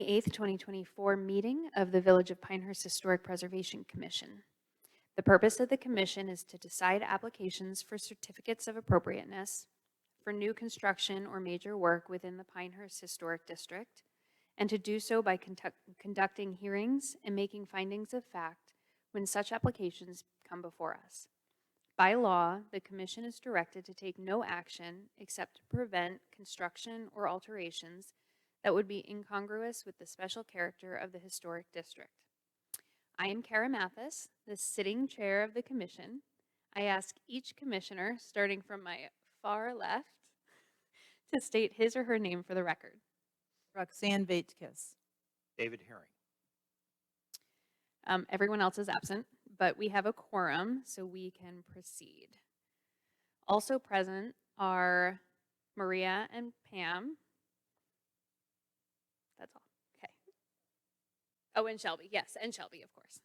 8th, 2024 meeting of the Village of Pinehurst Historic Preservation Commission. The purpose of the commission is to decide applications for certificates of appropriateness for new construction or major work within the Pinehurst Historic District, and to do so by conducting hearings and making findings of fact when such applications come before us. By law, the commission is directed to take no action except to prevent construction or alterations that would be incongruous with the special character of the historic district. I am Kara Mathis, the sitting chair of the commission. I ask each commissioner, starting from my far left, to state his or her name for the record. Roxanne Vaitkus. David Herring. Everyone else is absent, but we have a quorum, so we can proceed. Also present are Maria and Pam. That's all. Okay. Oh, and Shelby. Yes, and Shelby, of course.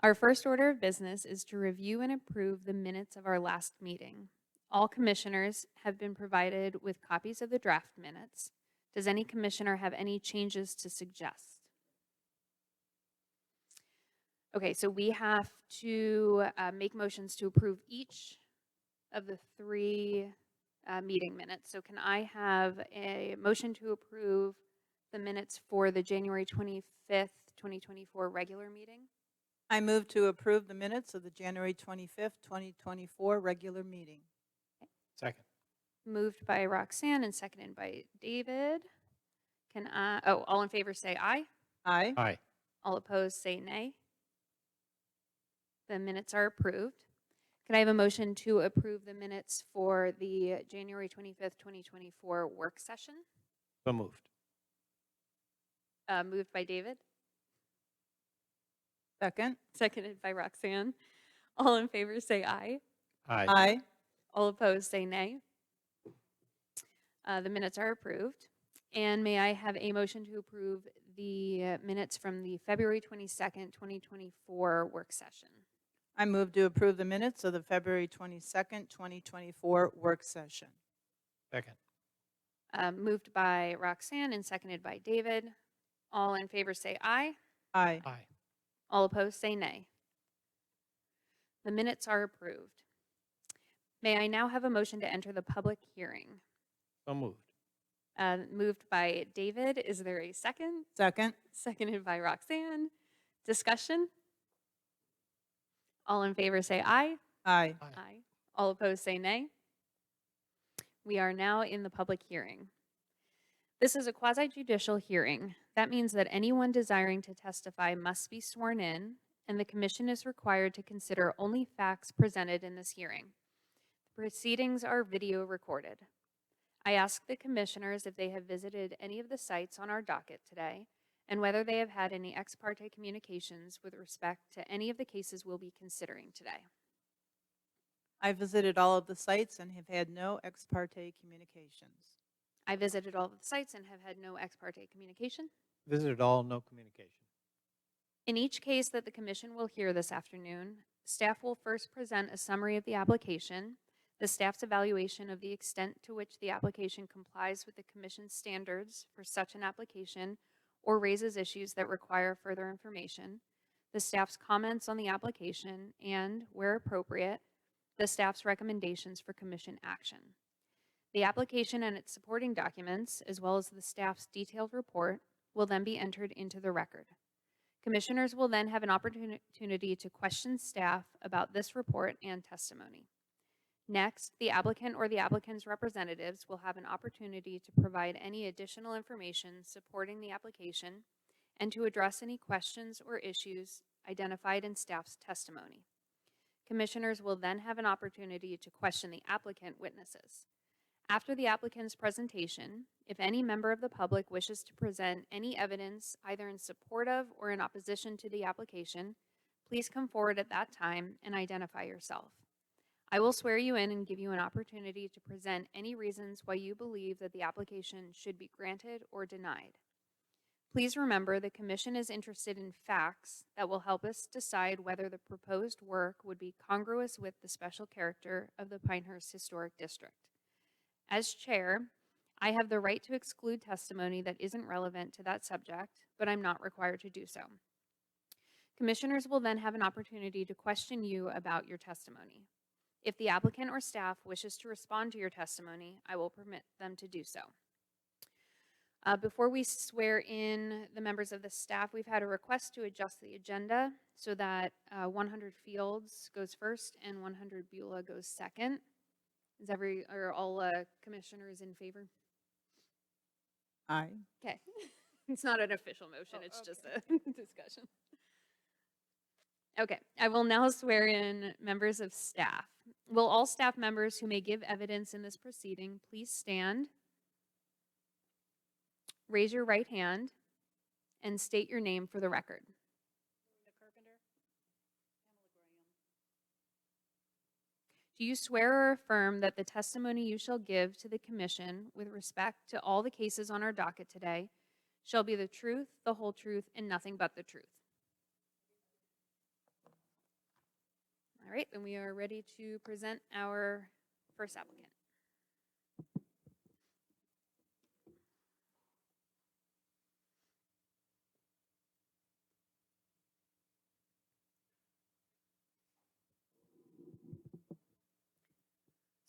Our first order of business is to review and approve the minutes of our last meeting. All commissioners have been provided with copies of the draft minutes. Does any commissioner have any changes to suggest? Okay, so we have to make motions to approve each of the three meeting minutes. So can I have a motion to approve the minutes for the January 25th, 2024 regular meeting? I move to approve the minutes of the January 25th, 2024 regular meeting. Second. Moved by Roxanne and seconded by David. All in favor say aye. Aye. Aye. All opposed say nay. The minutes are approved. Can I have a motion to approve the minutes for the January 25th, 2024 work session? So moved. Moved by David, Second. seconded by Roxanne. All in favor say aye. Aye. Aye. All opposed say nay. The minutes are approved. And may I have a motion to approve the minutes from the February 22nd, 2024 work session? I move to approve the minutes of the February 22nd, 2024 work session. Second. Moved by Roxanne and seconded by David. All in favor say aye. Aye. Aye. All opposed say nay. The minutes are approved. May I now have a motion to enter the public hearing? So moved. Moved by David. Is there a second? Second. Seconded by Roxanne. Discussion? All in favor say aye. Aye. Aye. All opposed say nay. We are now in the public hearing. This is a quasi-judicial hearing. That means that anyone desiring to testify must be sworn in, and the commission is required to consider only facts presented in this hearing. The proceedings are video recorded. I ask the commissioners if they have visited any of the sites on our docket today, and whether they have had any ex parte communications with respect to any of the cases we'll be considering today. I visited all of the sites and have had no ex parte communications. I visited all of the sites and have had no ex parte communication. Visited all, no communication. In each case that the commission will hear this afternoon, staff will first present a summary of the application, the staff's evaluation of the extent to which the application complies with the commission's standards for such an application or raises issues that require further information, the staff's comments on the application, and, where appropriate, the staff's recommendations for commission action. The application and its supporting documents, as well as the staff's detailed report, will then be entered into the record. Commissioners will then have an opportunity to question staff about this report and testimony. Next, the applicant or the applicant's representatives will have an opportunity to provide any additional information supporting the application and to address any questions or issues identified in staff's testimony. Commissioners will then have an opportunity to question the applicant witnesses. After the applicant's presentation, if any member of the public wishes to present any evidence either in support of or in opposition to the application, please come forward at that time and identify yourself. I will swear you in and give you an opportunity to present any reasons why you believe that the application should be granted or denied. Please remember the commission is interested in facts that will help us decide whether the proposed work would be congruous with the special character of the Pinehurst Historic District. As chair, I have the right to exclude testimony that isn't relevant to that subject, but I'm not required to do so. Commissioners will then have an opportunity to question you about your testimony. If the applicant or staff wishes to respond to your testimony, I will permit them to do so. Before we swear in the members of the staff, we've had a request to adjust the agenda so that 100 Fields goes first and 100 Beulah goes second. Are all commissioners in favor? Aye. Okay. It's not an official motion, Oh, it's just okay. a discussion. Okay, I will now swear in members of staff. Will all staff members who may give evidence in this proceeding please stand, raise your right hand, and state your name for the record. Do you swear or affirm that the testimony you shall give to the commission with respect to all the cases on our docket today shall be the truth, the whole truth, and nothing but the truth? All right, then we are ready to present our first applicant.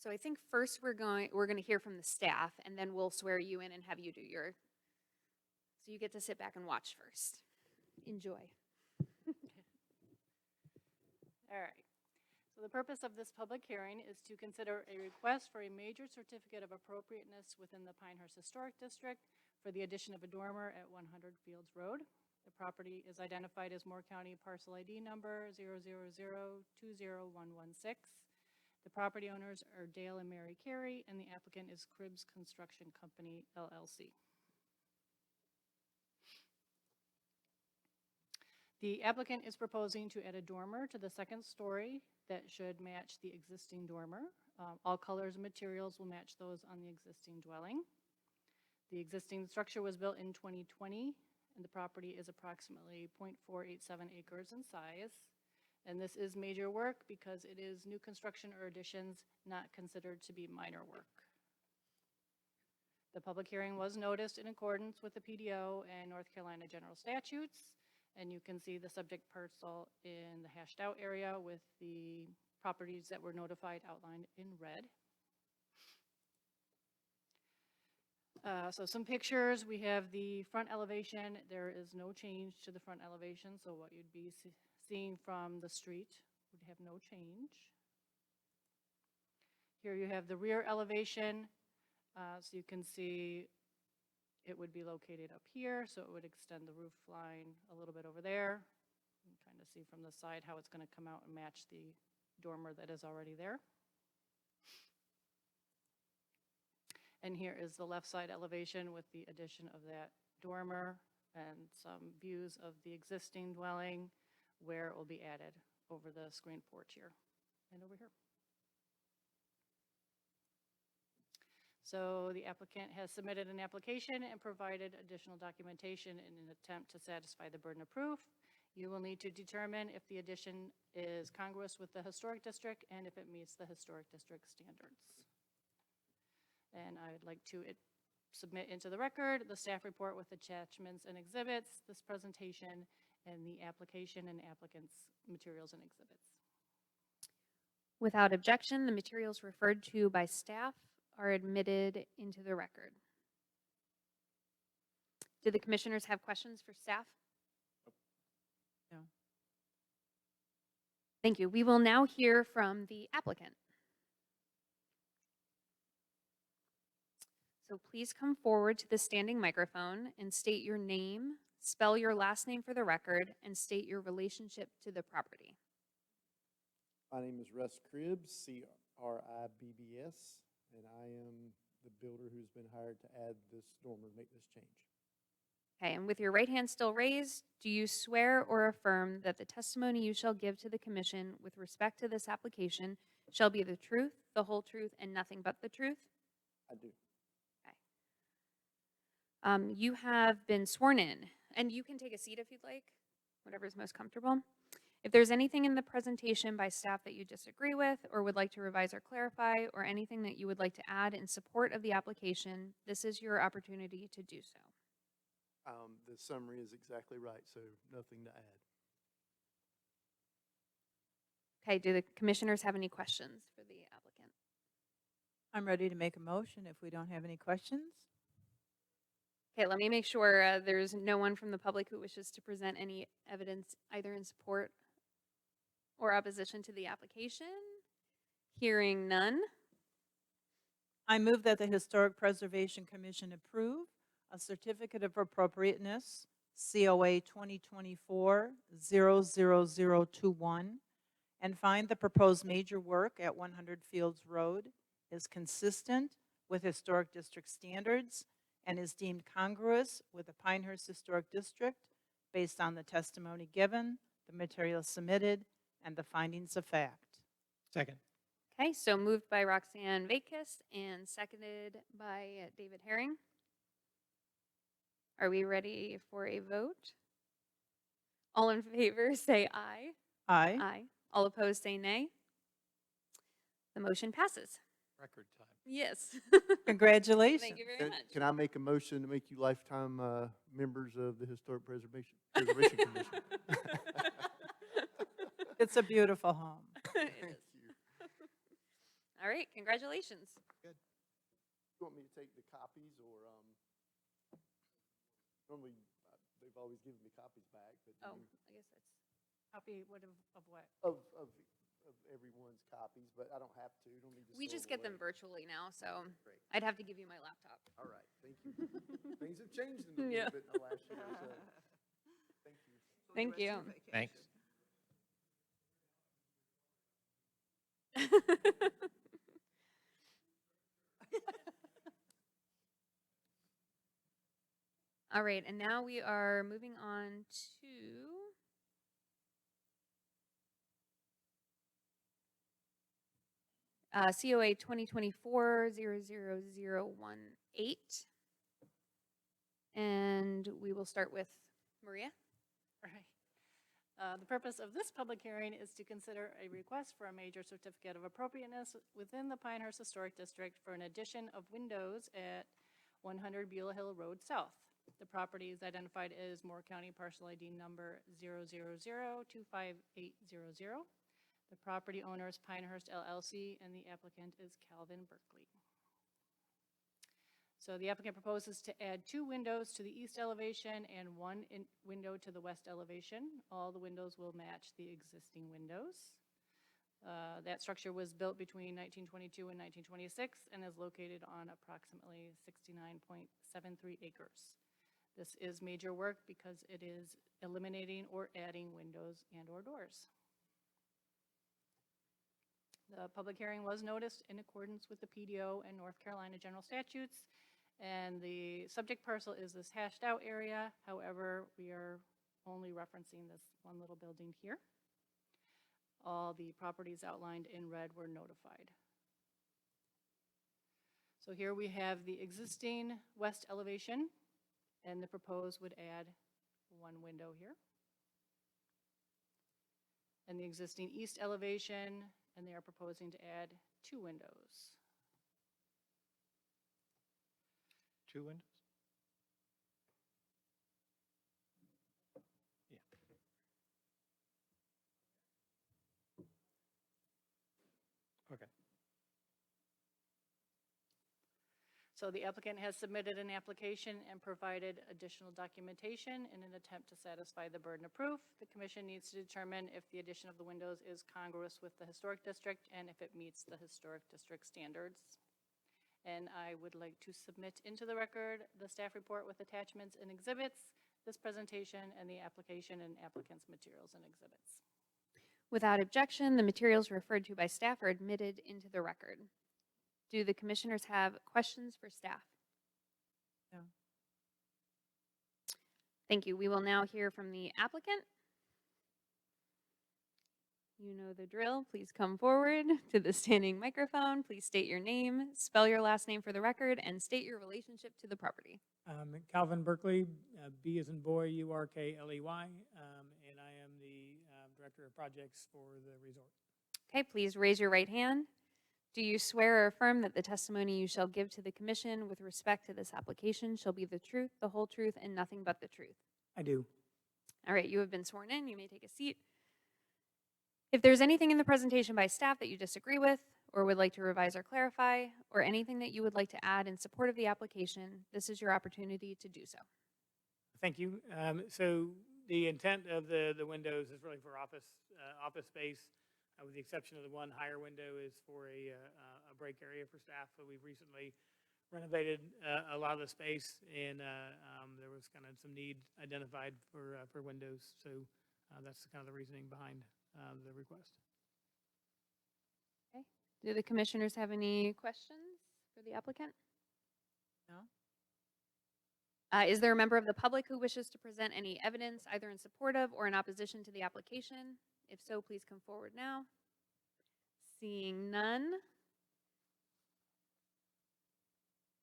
So I think first we're going to hear from the staff, and then we'll swear you in and have you do your. So you get to sit back and watch first. Enjoy. All right. So the purpose of this public hearing is to consider a request for a major certificate of appropriateness within the Pinehurst Historic District for the addition of a dormer at 100 Fields Road. The property is identified as Moore County Parcel ID number 000-20116. The property owners are Dale and Mary Carey, and the applicant is Cribbs Construction Company, LLC. The applicant is proposing to add a dormer to the second story that should match the existing dormer. All colors and materials will match those on the existing dwelling. The existing structure was built in 2020, and the property is approximately 0.487 acres in size. And this is major work because it is new construction or additions not considered to be minor work. The public hearing was noticed in accordance with the PDO and North Carolina general statutes. And you can see the subject parcel in the hashed out area with the properties that were notified outlined in red. So some pictures, we have the front elevation. There is no change to the front elevation. So what you'd be seeing from the street would have no change. Here you have the rear elevation. So you can see it would be located up here, so it would extend the roof line a little bit over there. I'm trying to see from the side how it's going to come out and match the dormer that is already there. And here is the left side elevation with the addition of that dormer and some views of the existing dwelling where it will be added over the screen porch here and over here. So the applicant has submitted an application and provided additional documentation in an attempt to satisfy the burden of proof. You will need to determine if the addition is congruous with the historic district and if it meets the historic district standards. And I would like to submit into the record the staff report with attachments and exhibits, this presentation, and the application and applicant's materials and exhibits. Without objection, the materials referred to by staff are admitted into the record. Do the commissioners have questions for staff? No. Thank you. We will now hear from the applicant. So please come forward to the standing microphone and state your name, spell your last name for the record, and state your relationship to the property. My name is Russ Cribbs, C-R-I-B-B-S, and I am the builder who's been hired to add this dormer, make this change. Okay, and with your right hand still raised, do you swear or affirm that the testimony you shall give to the commission with respect to this application shall be the truth, the whole truth, and nothing but the truth? I do. You have been sworn in, and you can take a seat if you'd like, whatever is most comfortable. If there's anything in the presentation by staff that you disagree with or would like to revise or clarify, or anything that you would like to add in support of the application, this is your opportunity to do so. The summary is exactly right, so nothing to add. Okay, do the commissioners have any questions for the applicant? I'm ready to make a motion if we don't have any questions. Okay, let me make sure there's no one from the public who wishes to present any evidence either in support or opposition to the application. Hearing none. I move that the Historic Preservation Commission approve a certificate of appropriateness, COA 2024-00021, and find the proposed major work at 100 Fields Road is consistent with Historic District standards and is deemed congruous with the Pinehurst Historic District based on the testimony given, the materials submitted, and the findings of fact. Second. Okay, so moved by Roxanne Vakis and seconded by David Herring. Are we ready for a vote? All in favor say aye. Aye. Aye. All opposed say nay. The motion passes. Record time. Yes. Congratulations. Thank you very Can- much. Can I make a motion to make you lifetime members of the Historic Preservation Commission? It's a beautiful home. It Thank is. you. All right, congratulations. You want me to take the copies or, normally, they've always given me copies back, but. Oh, I guess that's, Copy what of what? Of everyone's copies, but I don't have to. Don't need to. we store just get them away. virtually now, so Great. I'd have to give you my laptop. All right, thank you. Things have changed in a Yeah. little bit in the last year, so, thank you. Thank you. Thanks. All right, and now we are moving on to COA 2024-00018. And we will start with Maria. Right. The purpose of this public hearing is to consider a request for a major certificate of appropriateness within the Pinehurst Historic District for an addition of windows at 100 Beulah Hill Road South. The property is identified as Moore County Parcel ID number 000-25800. The property owner is Pinehurst LLC, and the applicant is Calvin Berkeley. So the applicant proposes to add 2 windows to the east elevation and 1 window to the west elevation. All the windows will match the existing windows. That structure was built between 1922 and 1926 and is located on approximately 69.73 acres. This is major work because it is eliminating or adding windows and/or doors. The public hearing was noticed in accordance with the PDO and North Carolina general statutes, and the subject parcel is this hashed out area. However, we are only referencing this one little building here. All the properties outlined in red were notified. So here we have the existing west elevation, and the proposed would add 1 window here. And the existing east elevation, and they are proposing to add 2 windows. 2 windows? Yeah. Okay. So the applicant has submitted an application and provided additional documentation in an attempt to satisfy the burden of proof. The commission needs to determine if the addition of the windows is congruous with the historic district and if it meets the historic district standards. And I would like to submit into the record the staff report with attachments and exhibits, this presentation, and the application and applicant's materials and exhibits. Without objection, the materials referred to by staff are admitted into the record. Do the commissioners have questions for staff? No. Thank you. We will now hear from the applicant. You know the drill. Please come forward to the standing microphone. Please state your name, spell your last name for the record, and state your relationship to the property. Calvin Berkeley, B as in boy, URKLEY, and I am the Director of Projects for the resort. Okay, please raise your right hand. Do you swear or affirm that the testimony you shall give to the commission with respect to this application shall be the truth, the whole truth, and nothing but the truth? I do. All right, you have been sworn in. You may take a seat. If there's anything in the presentation by staff that you disagree with or would like to revise or clarify, or anything that you would like to add in support of the application, this is your opportunity to do so. Thank you. So the intent of the windows is really for office space, with the exception of the one higher window is for a break area for staff. So we've recently renovated a lot of the space, and there was kind of some need identified for windows. So that's kind of the reasoning behind the request. Okay. Do the commissioners have any questions for the applicant? No? Is there a member of the public who wishes to present any evidence either in support of or in opposition to the application? If so, please come forward now. Seeing none.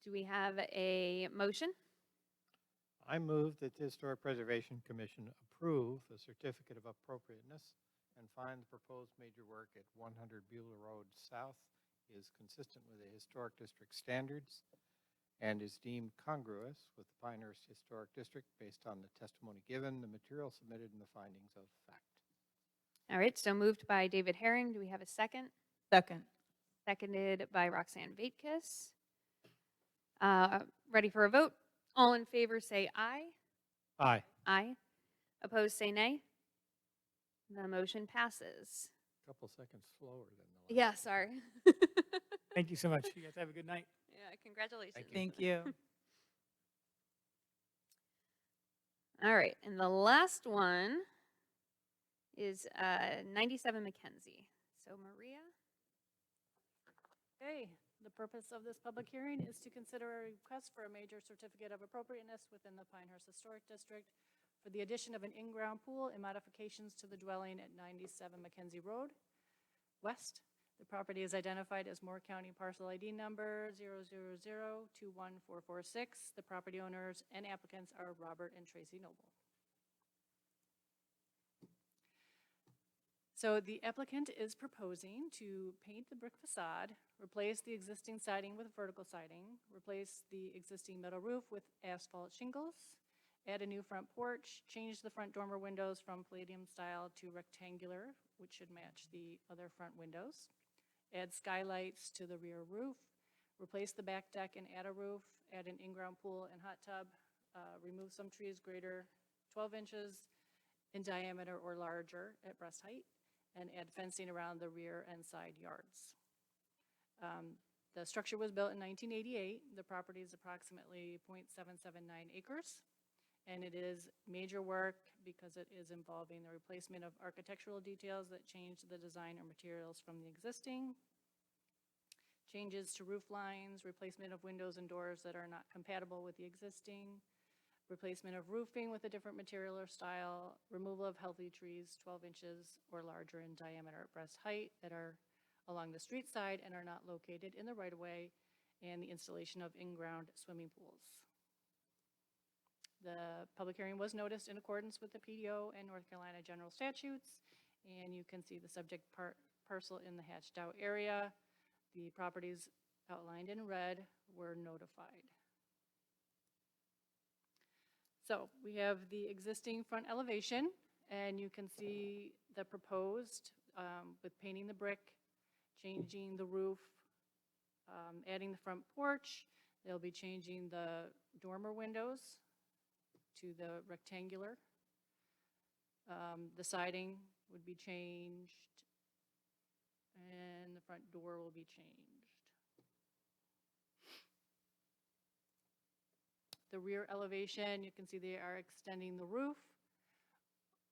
Do we have a motion? I move that the Historic Preservation Commission approve the certificate of appropriateness and find the proposed major work at 100 Beulah Road South is consistent with the Historic District standards and is deemed congruous with the Pinehurst Historic District based on the testimony given, the material submitted, and the findings of fact. All right, so moved by David Herring. Do we have a second? Second. Seconded by Roxanne Vaitkus. Ready for a vote? All in favor say aye. Aye. Aye. Opposed say nay. The motion passes. Couple seconds slower than the last. Yeah, sorry. Thank you so much. You guys have a good night. Yeah, congratulations. Thank you. All right, and the last one is 97 Mackenzie. So Maria? Okay, the purpose of this public hearing is to consider a request for a major certificate of appropriateness within the Pinehurst Historic District for the addition of an in-ground pool and modifications to the dwelling at 97 Mackenzie Road West. The property is identified as Moore County Parcel ID number 000-21446. The property owners and applicants are Robert and Tracy Noble. So the applicant is proposing to paint the brick facade, replace the existing siding with vertical siding, replace the existing metal roof with asphalt shingles, add a new front porch, change the front dormer windows from Palladium style to rectangular, which should match the other front windows, add skylights to the rear roof, replace the back deck and add a roof, add an in-ground pool and hot tub, remove some trees greater 12 inches in diameter or larger at breast height, and add fencing around the rear and side yards. The structure was built in 1988. The property is approximately 0.779 acres, and it is major work because it is involving the replacement of architectural details that change the design or materials from the existing, changes to roof lines, replacement of windows and doors that are not compatible with the existing, replacement of roofing with a different material or style, removal of healthy trees 12 inches or larger in diameter at breast height that are along the street side and are not located in the right-of-way, and the installation of in-ground swimming pools. The public hearing was noticed in accordance with the PDO and North Carolina general statutes, and you can see the subject parcel in the hatched out area. The properties outlined in red were notified. So we have the existing front elevation, and you can see the proposed with painting the brick, changing the roof, adding the front porch. They'll be changing the dormer windows to the rectangular. The siding would be changed, and the front door will be changed. The rear elevation, you can see they are extending the roof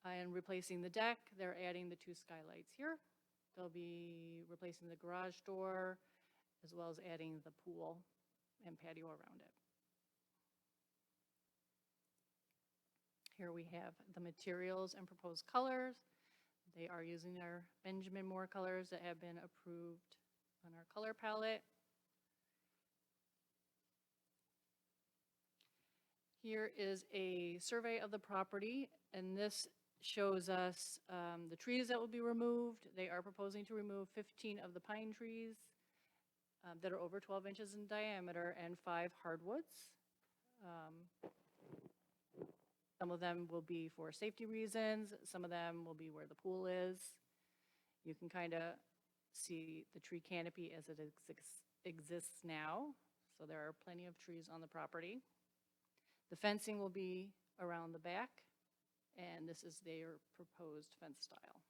and replacing the deck. They're adding the two skylights here. They'll be replacing the garage door as well as adding the pool and patio around it. Here we have the materials and proposed colors. They are using our Benjamin Moore colors that have been approved on our color palette. Here is a survey of the property, and this shows us the trees that will be removed. They are proposing to remove 15 of the pine trees that are over 12 inches in diameter and 5 hardwoods. Some of them will be for safety reasons. Some of them will be where the pool is. You can kind of see the tree canopy as it exists now. So there are plenty of trees on the property. The fencing will be around the back, and this is their proposed fence style.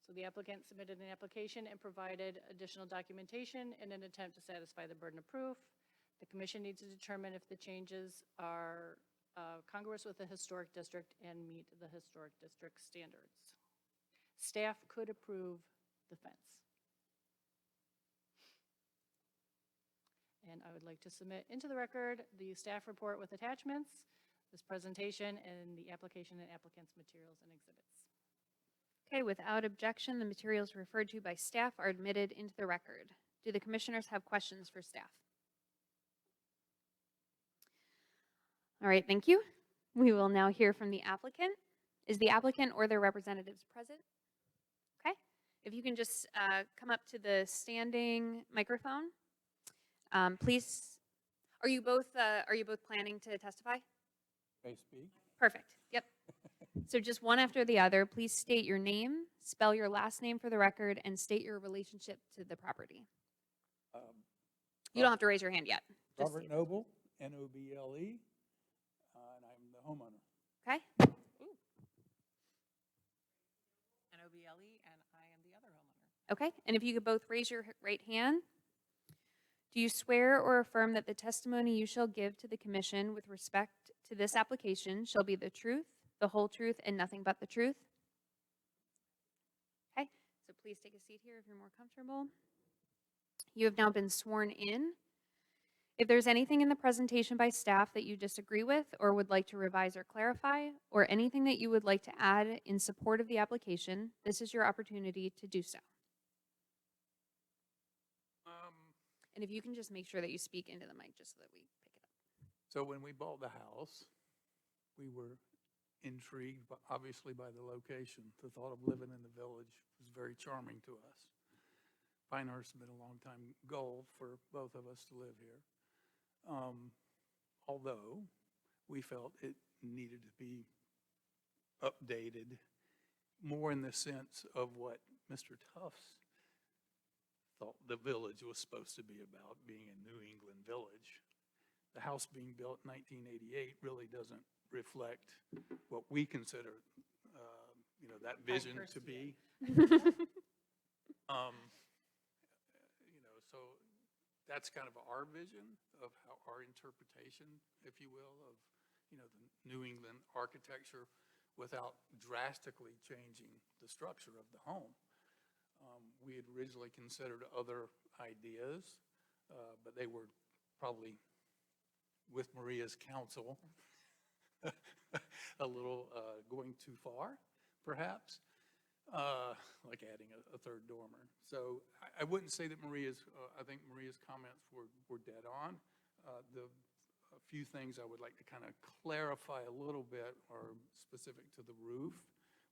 So the applicant submitted an application and provided additional documentation in an attempt to satisfy the burden of proof. The commission needs to determine if the changes are congruous with the historic district and meet the historic district standards. Staff could approve the fence. And I would like to submit into the record the staff report with attachments, this presentation, and the application and applicant's materials and exhibits. Okay, without objection, the materials referred to by staff are admitted into the record. Do the commissioners have questions for staff? All right, thank you. We will now hear from the applicant. Is the applicant or their representatives present? Okay, if you can just come up to the standing microphone. Please, are you both planning to testify? May speak? Perfect, yep. So just one after the other, please state your name, spell your last name for the record, and state your relationship to the property. You don't have to raise your hand yet. Just Robert state- Noble, N-O-B-L-E, and I'm the homeowner. Okay, N-O-B-L-E, and I am the other homeowner. okay. And if you could both raise your right hand. Do you swear or affirm that the testimony you shall give to the commission with respect to this application shall be the truth, the whole truth, and nothing but the truth? Okay, so please take a seat here if you're more comfortable. You have now been sworn in. If there's anything in the presentation by staff that you disagree with or would like to revise or clarify, or anything that you would like to add in support of the application, this is your opportunity to do so. And if you can just make sure that you speak into the mic just so that we pick it up. So when we bought the house, we were intrigued, obviously, by the location. The thought of living in the village was very charming to us. Pinehurst has been a long-time goal for both of us to live here. Although we felt it needed to be updated more in the sense of what Mr. Tufts thought the village was supposed to be about, being a New England village. The house being built in 1988 really doesn't reflect what we consider, that vision to be. So that's kind of our vision of how our interpretation, if you will, of, the New England architecture without drastically changing the structure of the home. We had originally considered other ideas, but they were probably, with Maria's counsel, a little going too far, perhaps, like adding a third dormer. So I wouldn't say that I think Maria's comments were dead on. A few things I would like to kind of clarify a little bit are specific to the roof.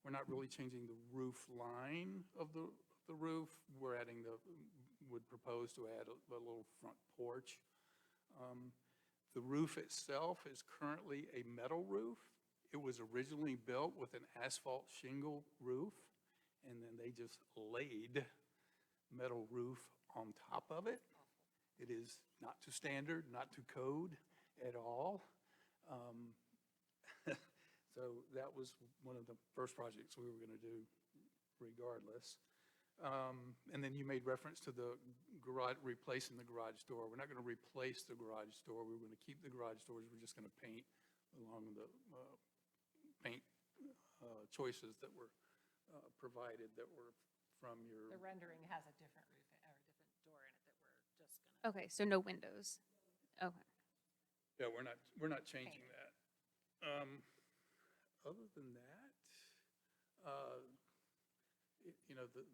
We're not really changing the roof line of the roof. Would propose to add a little front porch. The roof itself is currently a metal roof. It was originally built with an asphalt shingle roof, and then they just laid metal roof on top of it. It is not to standard, not to code at all. So that was one of the first projects we were going to do regardless. And then you made reference to the garage, replacing the garage door. We're not going to replace the garage door. We're going to keep the garage doors. We're just going to paint along the paint choices that were provided that were from your. The rendering has a different roof or a different door in it that we're just gonna. Okay, so no windows. Okay. Yeah, we're not changing that. Other than that,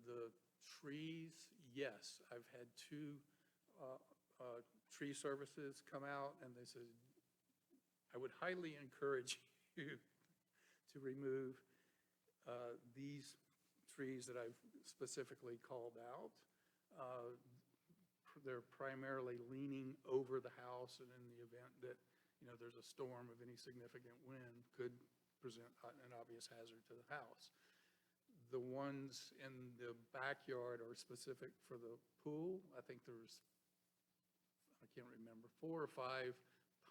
the trees, yes, I've had two tree services come out, and they said, I I would highly encourage you to remove these trees that I've specifically called out. They're primarily leaning over the house, and in the event that, there's a storm of any significant wind, could present an obvious hazard to the house. The ones in the backyard are specific for the pool. I think there's, I can't remember, 4 or 5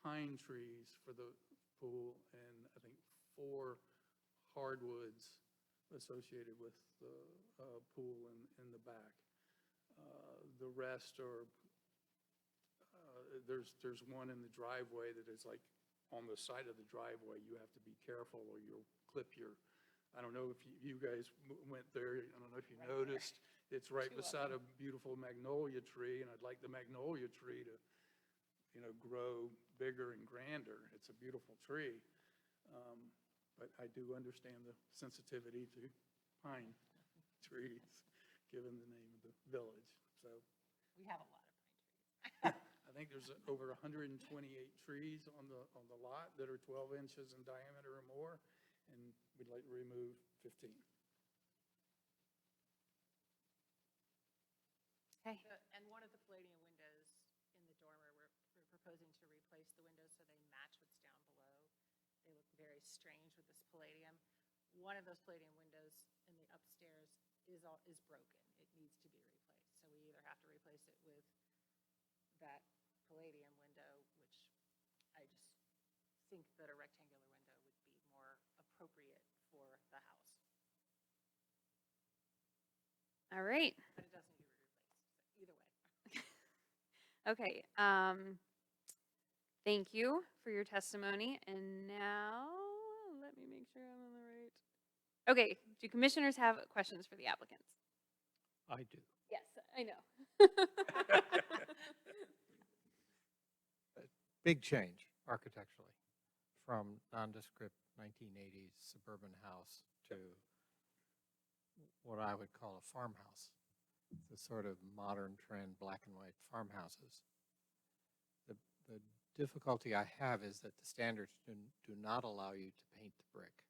pine trees for the pool, and I think 4 hardwoods associated with the pool in the back. The rest are, there's one in the driveway that is like on the side of the driveway. You have to be careful or you'll clip your, I don't know if you guys went there, I don't know if you noticed, it's right beside a beautiful magnolia tree, and I'd like the magnolia tree to, grow bigger and grander. It's a beautiful tree. But I do understand the sensitivity to pine trees, given the name of the village. So We have a lot of pine trees. I think there's over 128 trees on the lot that are 12 inches in diameter or more, and we'd like to remove 15. Okay. And one of the Palladium windows in the dormer, we're proposing to replace the windows so they match what's down below. They look very strange with this Palladium. One of those Palladium windows in the upstairs is broken. It needs to be replaced. So we either have to replace it with that Palladium window, which I just think that a rectangular window would be more appropriate for the house. All right. But it does need to be replaced. So either way. Okay. Thank you for your testimony. And now let me make sure I'm on the right. Okay. Do commissioners have questions for the applicants? I do. Yes, I know. Big change architecturally from nondescript 1980s suburban house to what I would call a farmhouse, the sort of modern trend black and white farmhouses. The difficulty I have is that the standards do not allow you to paint the brick.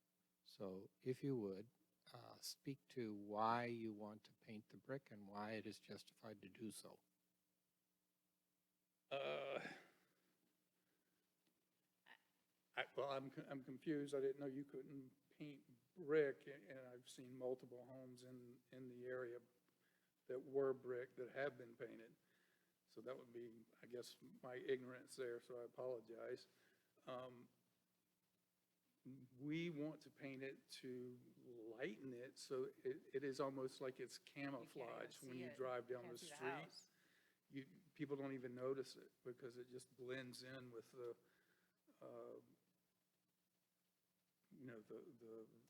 So if you would, speak to why you want to paint the brick and why it is justified to do so. Well, I'm confused. I didn't know you couldn't paint brick, and I've seen multiple homes in the area that were brick that have been painted. So that would be, I guess, my ignorance there, so I apologize. We want to paint it to lighten it, so it is almost like it's camouflage when you drive down the street. People don't even notice it because it just blends in with the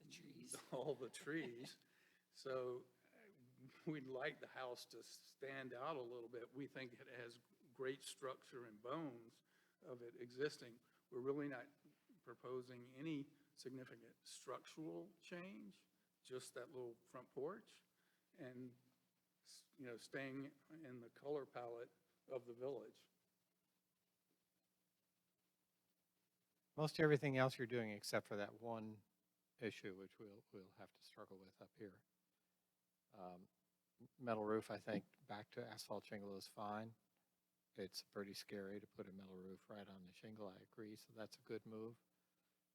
trees. all the trees. So we'd like the house to stand out a little bit. We think it has great structure and bones of it existing. We're really not proposing any significant structural change, just that little front porch and, staying in the color palette of the village. Most everything else you're doing except for that one issue, which we'll have to struggle with up here. Metal roof, I think, back to asphalt shingle is fine. It's pretty scary to put a metal roof right on the shingle, I agree, so that's a good move.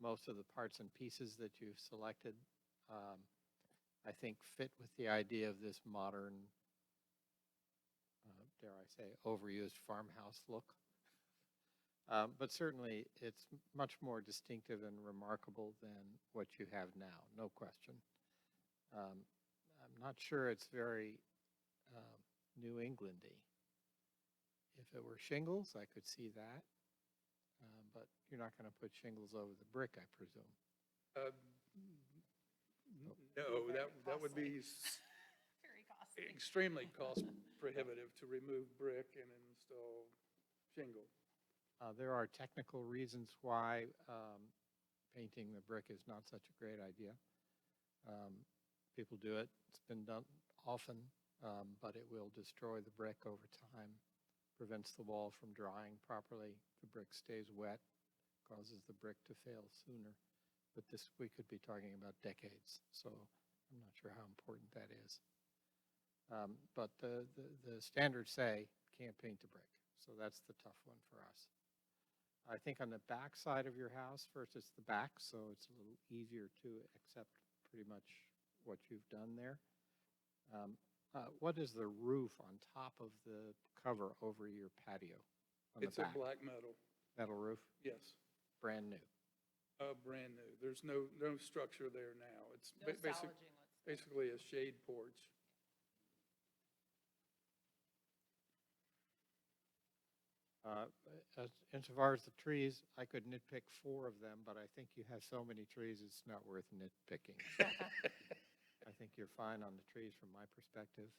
Most of the parts and pieces that you've selected, I think, fit with the idea of this modern, dare I say, overused farmhouse look. But certainly, it's much more distinctive and remarkable than what you have now, no question. I'm not sure it's very New Englandy. If it were shingles, I could see that. But you're not going to put shingles over the brick, I presume. No, that would be Very costly. extremely cost prohibitive to remove brick and install shingle. There are technical reasons why painting the brick is not such a great idea. People do it. It's been done often, but it will destroy the brick over time, prevents the wall from drying properly. The brick stays wet causes the brick to fail sooner. But this, we could be talking about decades, so I'm not sure how important that is. But the standards say can't paint the brick, so that's the tough one for us. I think on the back side of your house, first it's the back, so it's a little easier to accept pretty much what you've done there. What is the roof on top of the cover over your patio? On It's the a back? black metal, Metal roof, yes, brand new. brand new. There's no structure there now. It's No salvaging, let's say. basically a shade porch. Insofar as the trees, I could nitpick 4 of them, but I think you have so many trees, it's not worth nitpicking. I think you're fine on the trees from my perspective.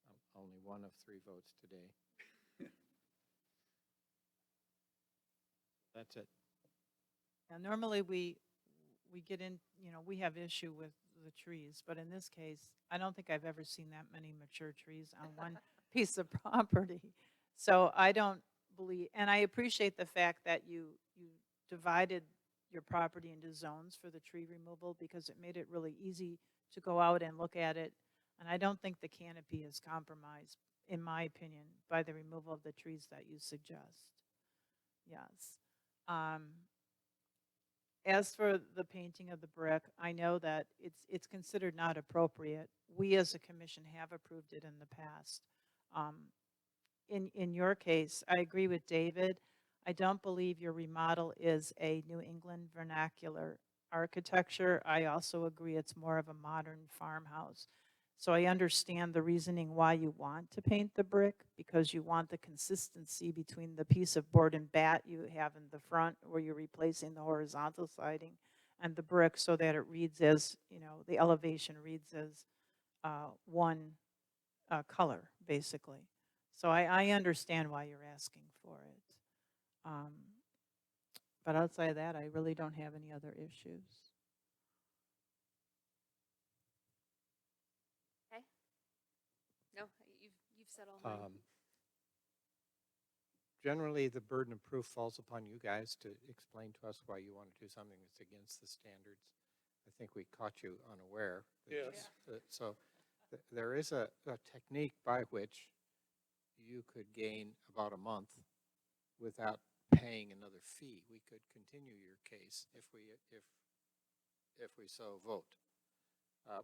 I'm only one of 3 votes today. That's it. Now, normally we get in, we have issue with the trees, but in this case, I don't think I've ever seen that many mature trees on one piece of property. So I don't believe, and I appreciate the fact that you divided your property into zones for the tree removal because it made it really easy to go out and look at it. And I don't think the canopy is compromised, in my opinion, by the removal of the trees that you suggest. Yes. As for the painting of the brick, I know that it's considered not appropriate. We as a commission have approved it in the past. In your case, I agree with David. I don't believe your remodel is a New England vernacular architecture. I also agree it's more of a modern farmhouse. So I understand the reasoning why you want to paint the brick, because you want the consistency between the piece of board and bat you have in the front where you're replacing the horizontal siding and the brick so that it reads as, the elevation reads as one color, basically. So I understand why you're asking for it. But outside of that, I really don't have any other issues. Okay? No, you've said all mine. Generally, the burden of proof falls upon you guys to explain to us why you want to do something that's against the standards. I think we caught you unaware. Yes. So there is a technique by which you could gain about a month without paying another fee. We could continue your case if we so vote,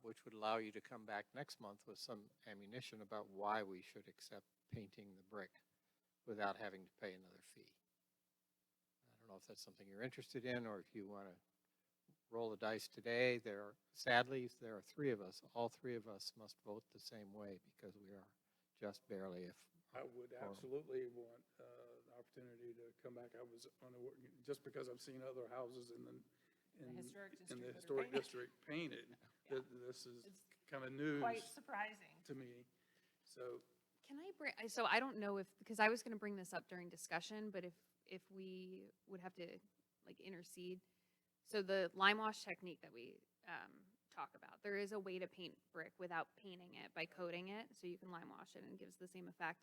which would allow you to come back next month with some ammunition about why we should accept painting the brick without having to pay another fee. I don't know if that's something you're interested in, or if you want to roll the dice today. Sadly, there are 3 of us. All 3 of us must vote the same way because we are just barely I would absolutely want the opportunity to come back. I was unaware, just because I've seen other houses in the historic district painted. Yeah. This is kind of news Quite surprising. to me. So Can I bring, so I don't know if, because I was going to bring this up during discussion, but if we would have to intercede. So the lime wash technique that we talk about, there is a way to paint brick without painting it by coating it. So you can lime wash it and it gives the same effect,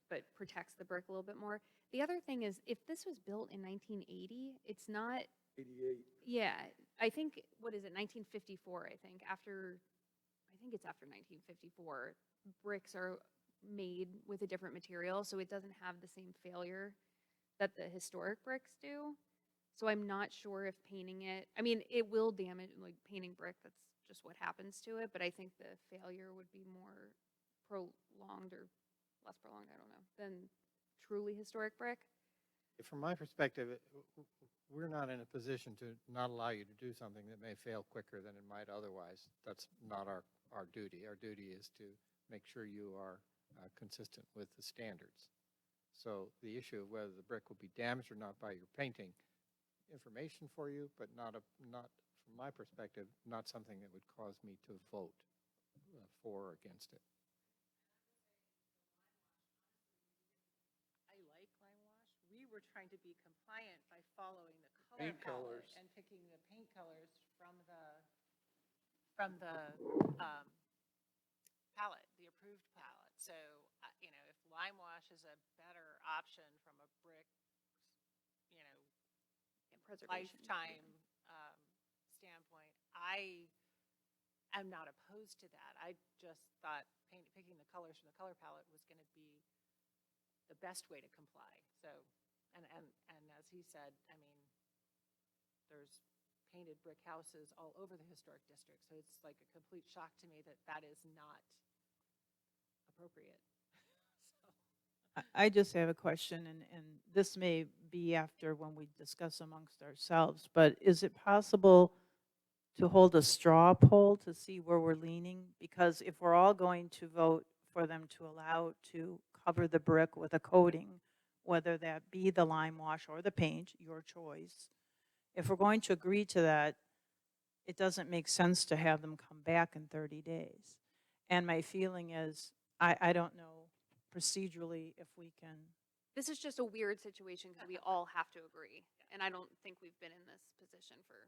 but protects the brick a little bit more. The other thing is, if this was built in 1980, it's not, 88. yeah, I think, what is it, 1954, I think it's after 1954, bricks are made with a different material, so it doesn't have the same failure that the historic bricks do. So I'm not sure if painting it, it will damage, painting brick, that's just what happens to it, but I think the failure would be more prolonged or less prolonged, I don't know, than truly historic brick. From my perspective, we're not in a position to not allow you to do something that may fail quicker than it might otherwise. That's not our duty. Our duty is to make sure you are consistent with the standards. So the issue of whether the brick will be damaged or not by your painting, information for you, but not from my perspective, not something that would cause me to vote for or against it. I like lime wash. We were trying to be compliant by following the color Paint palette colors. and picking the paint colors from the palette, the approved palette. So, if lime wash is a better option from a brick Preservation. lifetime standpoint, I am not opposed to that. I just thought picking the colors from the color palette was going to be the best way to comply. So, and as he said, I mean, there's painted brick houses all over the historic district. So it's like a complete shock to me that that is not appropriate. So. I just have a question, and this may be after when we discuss amongst ourselves, but is it possible to hold a straw poll to see where we're leaning? Because if we're all going to vote for them to allow to cover the brick with a coating, whether that be the lime wash or the paint, your choice, if we're going to agree to that, it doesn't make sense to have them come back in 30 days. And my feeling is, I don't know procedurally if we can. This is just a weird situation because we all have to agree. And I don't think we've been in this position for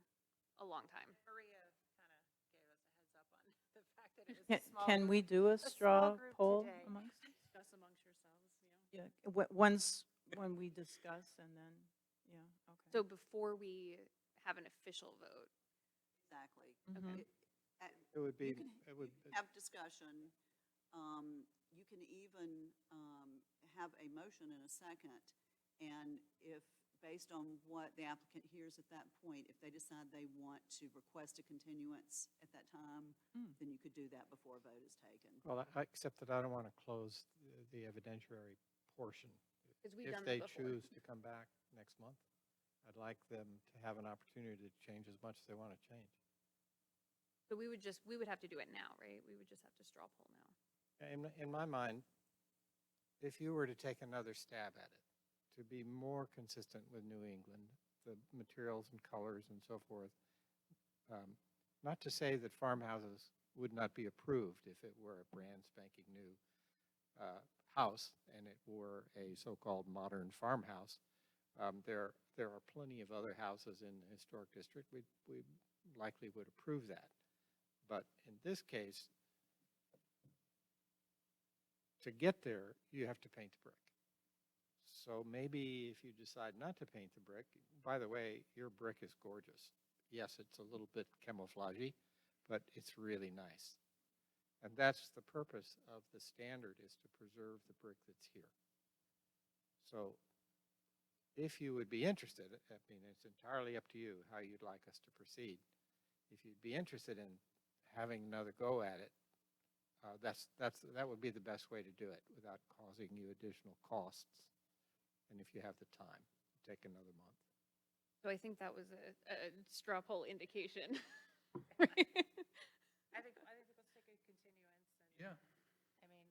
a long time. Maria kind of gave us a heads up on the fact that it was a small Can group. we do a small straw group poll today. amongst? Discuss amongst yourselves, Yeah, once, when we discuss and then, yeah, okay. So before we have an official vote. Exactly. Mhm. It would be, You can it would, have discussion. You can even have a motion and a second. And if, based on what the applicant hears at that point, if they decide they want to request a continuance at that time, then you could do that before a vote is taken. well, except that I don't want to close the evidentiary portion. 'Cause we've If done they that before. choose to come back next month, I'd like them to have an opportunity to change as much as they want to change. So we would have to do it now, right? We would just have to straw poll now. In my mind, if you were to take another stab at it, to be more consistent with New England, the materials and colors and so forth, not to say that farmhouses would not be approved if it were a brand spanking new house and it were a so-called modern farmhouse. There are plenty of other houses in the historic district. We likely would approve that. But in this case, to get there, you have to paint the brick. So maybe if you decide not to paint the brick, by the way, your brick is gorgeous. Yes, it's a little bit camouflagey, but it's really nice. And that's the purpose of the standard, is to preserve the brick that's here. So if you would be interested, I mean, it's entirely up to you how you'd like us to proceed. If you'd be interested in having another go at it, that would be the best way to do it without causing you additional costs. And if you have the time, take another month. So I think that was a straw poll indication. I think let's take a continuance. And, Yeah. I mean,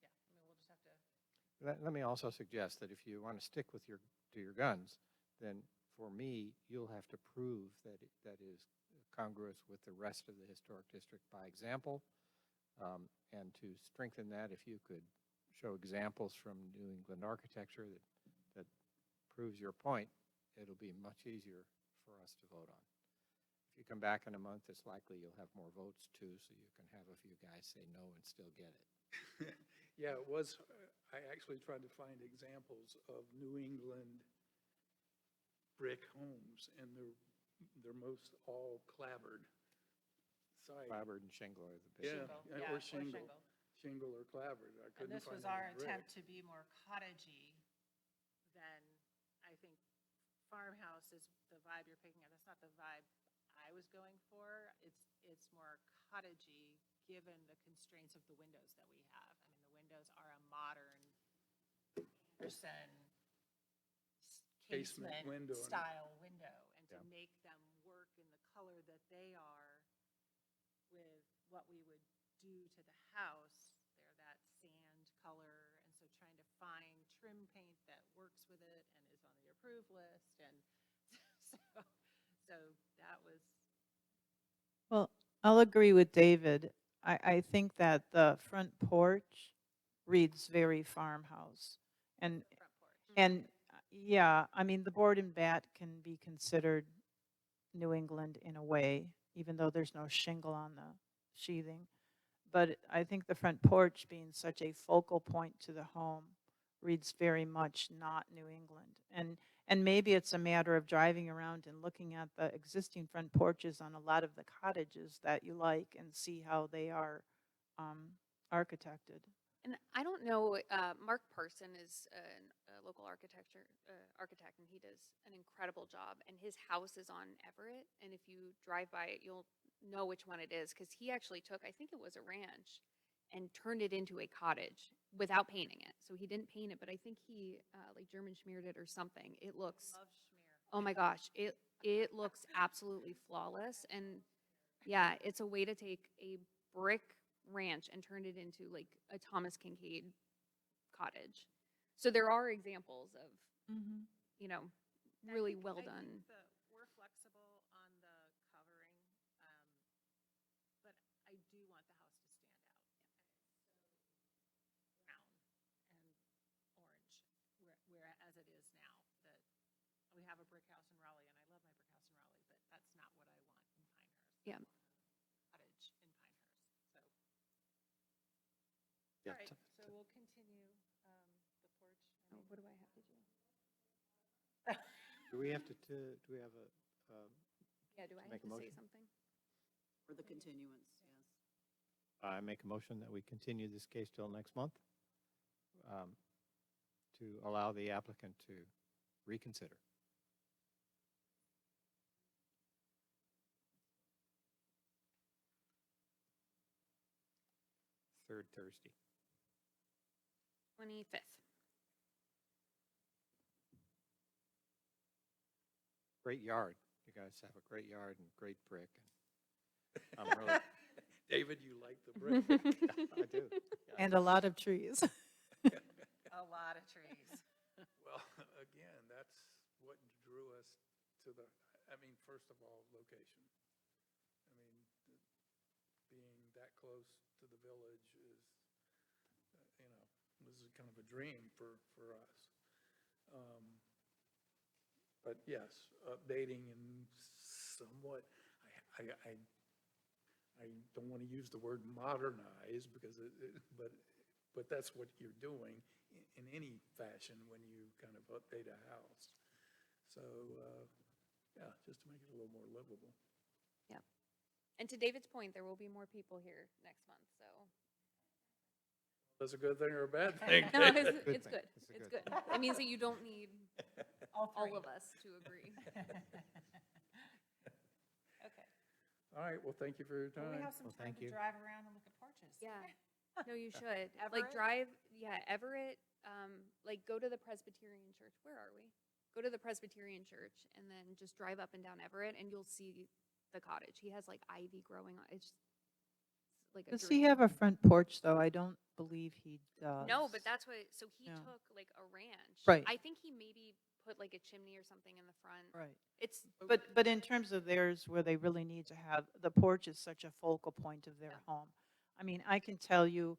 we'll just have to. Let me also suggest that if you want to stick with to your guns, then for me, you'll have to prove that that is congruous with the rest of the historic district by example. And to strengthen that, if you could show examples from New England architecture that proves your point, it'll be much easier for us to vote on. If you come back in a month, it's likely you'll have more votes too, so you can have a few guys say no and still get it. Yeah, it was, I actually tried to find examples of New England brick homes, and they're most all clabbered side. Clabbered and shingle are the big. Yeah, or shingle. Shingle or clabbered. I And couldn't this find was any our brick. attempt to be more cottagey than, I think, farmhouse is the vibe you're picking up. That's not the vibe I was going for. It's more cottagey, given the constraints of the windows that we have. I mean, the windows are a modern Anderson Casement casement window. style window. And to Yeah. make them work in the color that they are with what we would do to the house, they're that sand color. And so trying to find trim paint that works with it and is on the approved list. And so that was, Well, I'll agree with David. I think that the front porch reads very farmhouse. And, front porch. and yeah, I mean, the board and bat can be considered New England in a way, even though there's no shingle on the sheathing. But I think the front porch being such a focal point to the home reads very much not New England. And maybe it's a matter of driving around and looking at the existing front porches on a lot of the cottages that you like and see how they are architected. And I don't know, Mark Parson is a local architect, and he does an incredible job. And his house is on Everett, and if you drive by it, you'll know which one it is, because he actually took, I think it was a ranch, and turned it into a cottage without painting it. So he didn't paint it, but I think he like German schmeared it or something. It looks, Love schmear. oh my gosh, it looks absolutely flawless. And yeah, it's a way to take a brick ranch and turn it into like a Thomas Kincaid cottage. So there are examples of, you know, I really think- well I done. think we're flexible on the covering, but I do want the house to stand out. Brown and orange, whereas it is now, that we have a brick house in Raleigh, and I love my brick house in Raleigh, but that's not what I want in Pinehurst. Yeah. I want a cottage in Pinehurst, so. Yeah, All right, so we'll continue, the porch. Oh, what do I have to do? Do we have to, do we have a, Yeah, do I make have a to say motion? something? For the continuance, yes. I make a motion that we continue this case till next month to allow the applicant to reconsider. Third Thursday. 25th. Great yard. You guys have a great yard and great brick. And I'm really, David, you like the brick? I do. Yeah. And a lot of trees. A lot of trees. Well, again, that's what drew us to the, I mean, first of all, location. I mean, being that close to the village is, you know, this is kind of a dream for us. But yes, updating and somewhat, I don't want to use the word modernize because but that's what you're doing in any fashion when you kind of update a house. So, yeah, just to make it a little more livable. Yeah. And to David's point, there will be more people here next month, so. That's a good thing or a bad thing? No, it's Good it's thing. good. It's a It's good good. It means that you don't need All all of us to agree. Okay. All right, well, thank you for your Well, we time. have some Well, time thank to you. drive around and look at porches. Yeah. No, you should. Everett? Like drive, yeah, Everett, like go to the Presbyterian church. Where are we? Go to the Presbyterian church and then just drive up and down Everett and you'll see the cottage. He has like ivy growing on, it's like a Does he dream. have a front porch, though? I don't believe he does. No, but that's what, so he Yeah. took like a ranch. Right. I think he maybe put like a chimney or something in the front. Right. It's, But in terms of theirs, where they really need to have, the porch is such a focal point of their home. I mean, I can tell you,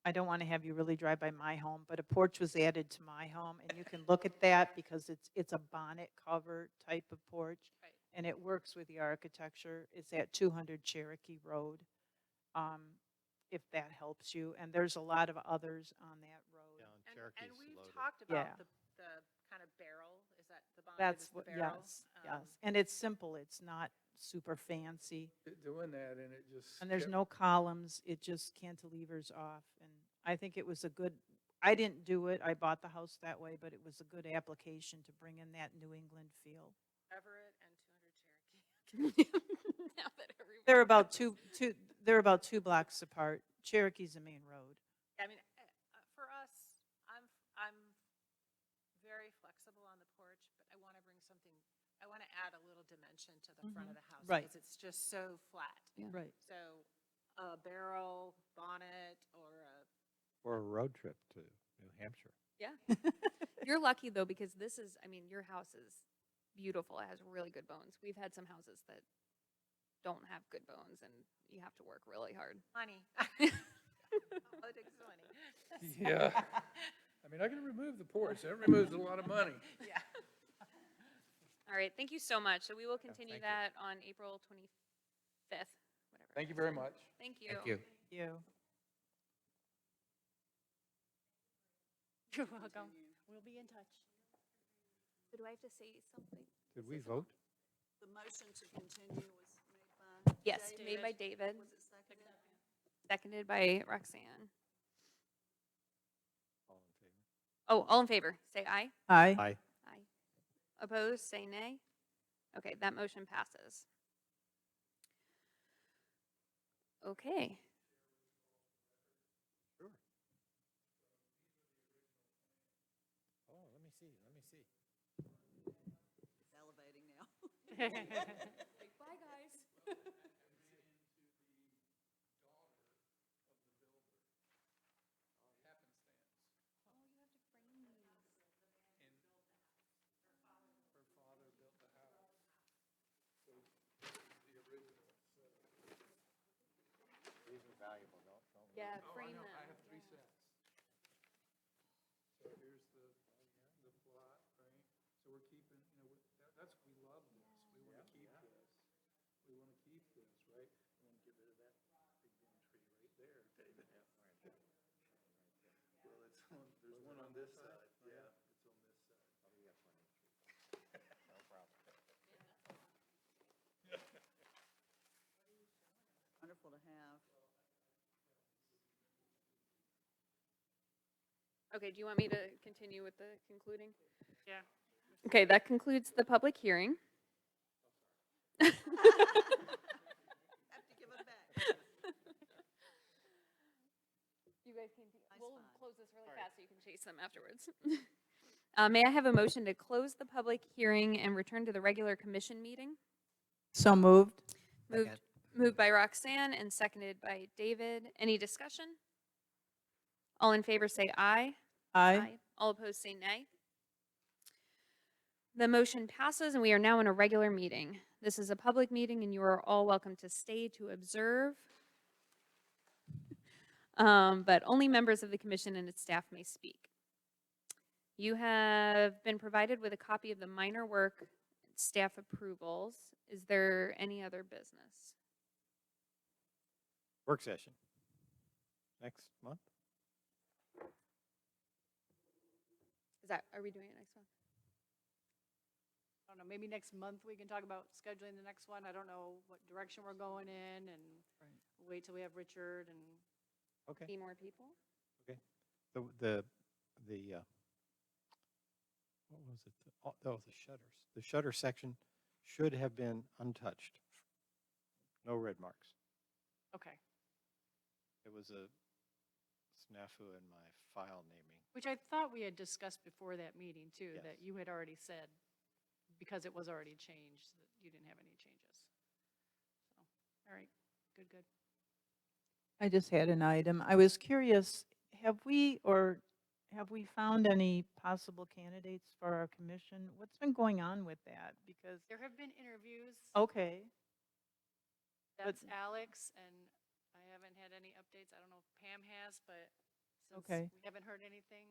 I don't want to have you really drive by my home, but a porch was added to my home, and you can look at that because it's a bonnet cover type of porch. Right. And it works with the architecture. It's at 200 Cherokee Road, if that helps you. And there's a lot of others on that road. Yeah, And Cherokee's we've loaded. talked Yeah. about the kind of barrel, is that the bonnet That's is the what, barrel? yes, yes. And it's simple. It's not super fancy. Doing that, and it just. And there's kept- no columns, it just cantilevers off, and I think it was a good, I didn't do it, I bought the house that way, but it was a good application to bring in that New England feel. Everett and 200 Cherokee. now that everyone. They're about they're about 2 blocks apart. Cherokee's the main road. I mean, for us, I'm very flexible on the porch, but I want to bring something, I want to add a little dimension to the front of the house. Right. Because it's just so flat. Yeah. Right. So a barrel, bonnet, or a, Or a road trip to New Hampshire. Yeah. You're lucky though, because this is, I mean, your house is beautiful. It has really good bones. We've had some houses that don't have good bones and you have to work really hard. honey. Politics money. Yeah. I mean, I can remove the porch. That removes a lot of money. Yeah. All right. Thank you so much. So we will continue thank you. that on April 25th, whatever. Thank you very much. Thank you. Thank you. You. You're welcome. continue. We'll be in touch. So do I have to say something? Did we vote? The motion to continue was made by. Yes, David. made by David, Was it seconded? seconded by Roxanne. All in favor? Oh, all in favor, say aye. Aye. Aye. Aye. Opposed, say nay. Okay, that motion passes. Okay. Sure. Oh, let me see, let me see. Salivating now. Bye, guys. Her father built the house. So this is the original. These are valuable, don't we? Yeah, Oh, I frame know, them. I have 3 sets. So here's the plot, right? So we're keeping, that's, we love this. We want to keep this. We want to keep this, right? We want to get rid of that big damn tree right there, David. Well, it's on, there's one on this side. Yeah, it's on this side. Oh, you got plenty of trees. No problem. Wonderful to have. Okay, do you want me to continue with the concluding? Yeah. Okay, that concludes the public hearing. Have to give it back. You guys can, we'll fine. close this really fast so you can chase them afterwards. May I have a motion to close the public hearing and return to the regular commission meeting? So moved. Moved by Roxanne and seconded by David. Any discussion? All in favor say aye. Aye. All opposed say nay. The motion passes and we are now in a regular meeting. This is a public meeting and you are all welcome to stay to observe. But only members of the commission and its staff may speak. You have been provided with a copy of the minor work staff approvals. Is there any other business? Work session. Next month? Are we doing it next month? I don't know, maybe next month we can talk about scheduling the next one. I don't know what direction we're going in, and we'll wait till we have Richard and. Okay. Be more people? The what was it? The shutters. The shutter section should have been untouched. No red marks. Okay. It was a snafu in my file naming. Which I thought we had discussed before that meeting too, Yes. that you had already said, because it was already changed, that you didn't have any changes. So, all right, good. I just had an item. I was curious, have we found any possible candidates for our commission? What's been going on with that? Because, There have been interviews. okay, That's Alex, and I haven't had any updates. I don't know if Pam has, but since Okay. we haven't heard anything.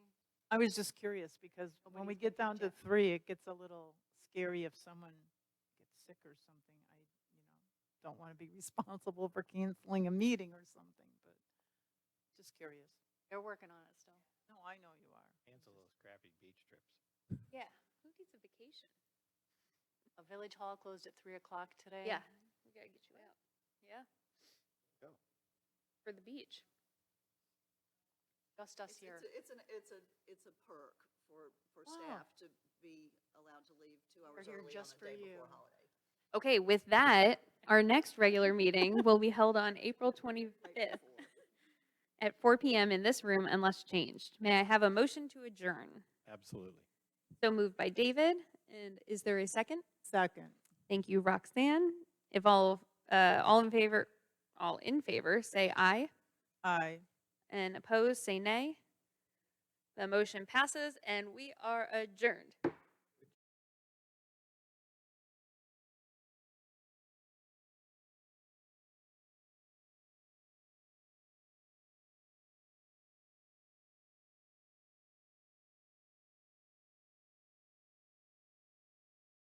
I was just curious because when we Nobody's get down to yet. 3, it gets a little scary if someone gets sick or something. I don't want to be responsible for canceling a meeting or something, but just curious. They're working on it still. No, I know you are. Cancel those crappy beach trips. Yeah. Who needs a vacation? A village hall closed at 3:00 today. Yeah. We gotta get you out. Yeah. Go. For the beach. Just us here. It's a perk for staff to be allowed to leave 2 hours here early on just a for day you. before holiday. Okay, with that, our next regular meeting will be held on April 25th Right before. at 4 p.m. in this room unless changed. May I have a motion to adjourn? Absolutely. So moved by David. And is there a second? Second. Thank you, Roxanne. If all in favor, say aye. Aye. And opposed, say nay. The motion passes and we are adjourned.